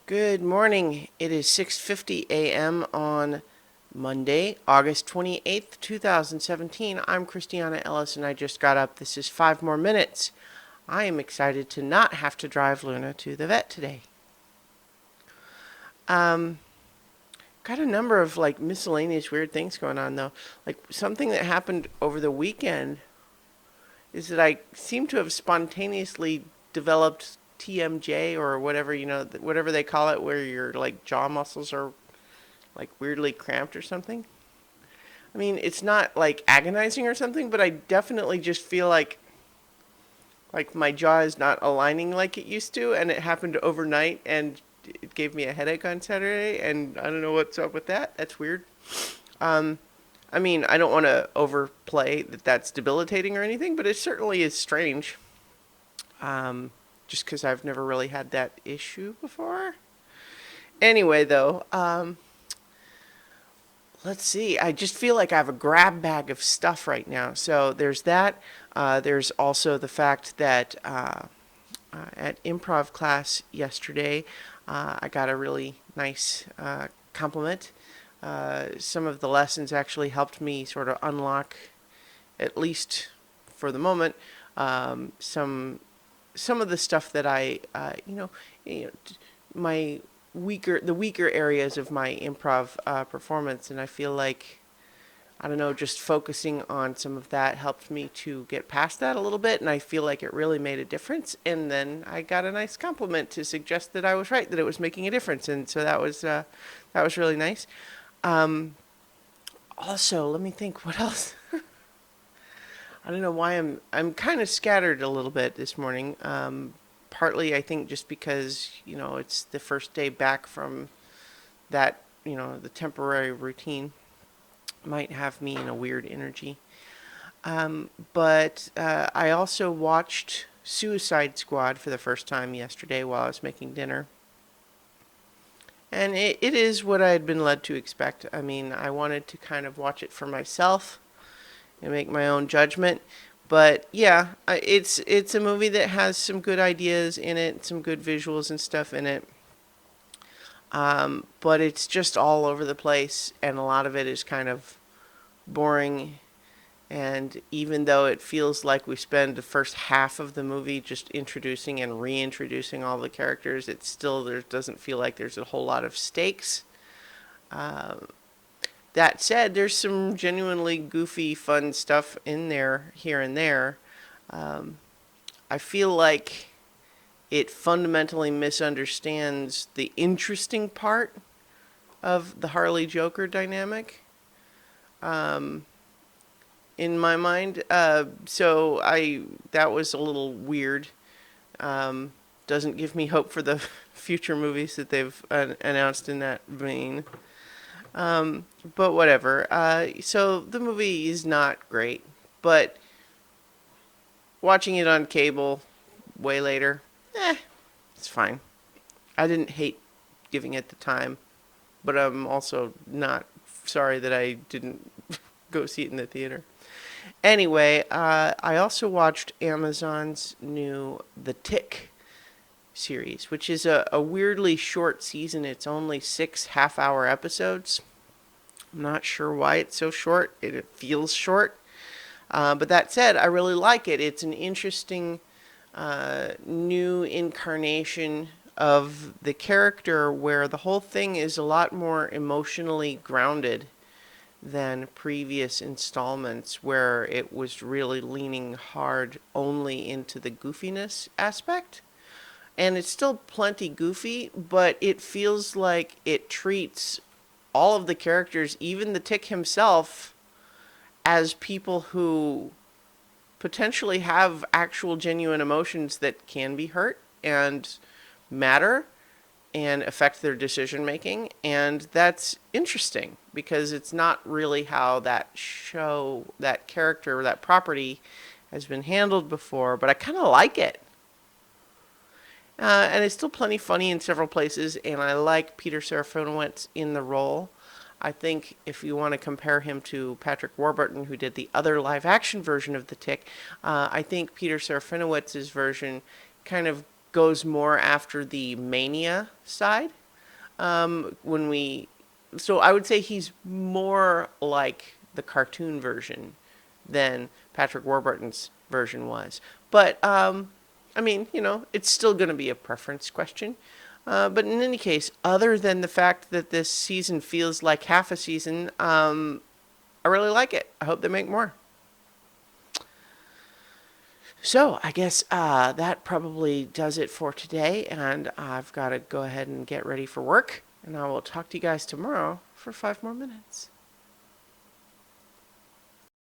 Good morning. It is 6:50 a.m. on Monday, August 28th, 2017. I'm Christiana Ellis and I just got up. This is 5 more minutes. I am excited to not have to drive Luna to the vet today. Um, got a number of miscellaneous weird things going on though. Like something that happened over the weekend is that I seem to have spontaneously developed TMJ or whatever, whatever they call it, where your jaw muscles are weirdly cramped or something. I mean, it's not agonizing or something, but I definitely just feel like my jaw is not aligning like it used to, and it happened overnight, and it gave me a headache on Saturday, and I don't know what's up with that. That's weird. Um, I mean, I don't want to overplay that that's debilitating or anything, but it certainly is strange. Um, just because I've never really had that issue before. Anyway, though, let's see. I just feel like I have a grab bag of stuff right now. So there's that. There's also the fact that at improv class yesterday, I got a really nice compliment. Some of the lessons actually helped me sort of unlock, at least for the moment, some of the stuff that my the weaker areas of my improv performance, and I feel like I don't know, just focusing on some of that helped me to get past that a little bit, and I feel like it really made a difference. And then I got a nice compliment to suggest that I was right, that it was making a difference, and so that was really nice. Um, Also, let me think, what else? I don't know why I'm kind of scattered a little bit this morning. Partly, I think, just because it's the first day back from that the temporary routine might have me in a weird energy. But I also watched Suicide Squad for the first time yesterday while I was making dinner. And it is what I had been led to expect. I mean, I wanted to kind of watch it for myself and make my own judgment. But yeah, it's a movie that has some good ideas in it, some good visuals and stuff in it. But it's just all over the place, and a lot of it is kind of boring. And even though it feels like we spend the first half of the movie just introducing and reintroducing all the characters, it still there doesn't feel like there's a whole lot of stakes. Uh, that said, there's some genuinely goofy, fun stuff in there, here and there. Um, I feel like it fundamentally misunderstands the interesting part of the Harley Joker dynamic. Um, in my mind, so I that was a little weird. Doesn't give me hope for the future movies that they've announced in that vein. But whatever. So the movie is not great, but watching it on cable way later, it's fine. I didn't hate giving it the time, but I'm also not sorry that I didn't go see it in the theater. Anyway, I also watched Amazon's new The Tick series, which is a weirdly short season. It's only 6 half-hour episodes. I'm not sure why it's so short. It feels short. But that said, I really like it. It's an interesting new incarnation of the character where the whole thing is a lot more emotionally grounded than previous installments, where it was really leaning hard only into the goofiness aspect. And it's still plenty goofy, but it feels like it treats all of the characters, even the Tick himself, as people who potentially have actual genuine emotions that can be hurt and matter and affect their decision making. And that's interesting because it's not really how that show, that character, that property has been handled before, but I kind of like it. And it's still plenty funny in several places, and I like Peter Serafinowicz in the role. I think if you want to compare him to Patrick Warburton, who did the other live-action version of The Tick, I think Peter Serafinowicz's version kind of goes more after the mania side. When we, so I would say he's more like the cartoon version than Patrick Warburton's version was. But I mean, it's still going to be a preference question. But in any case, other than the fact that this season feels like half a season, I really like it. I hope they make more. So I guess that probably does it for today, and I've got to go ahead and get ready for work. And I will talk to you guys tomorrow for 5 more minutes.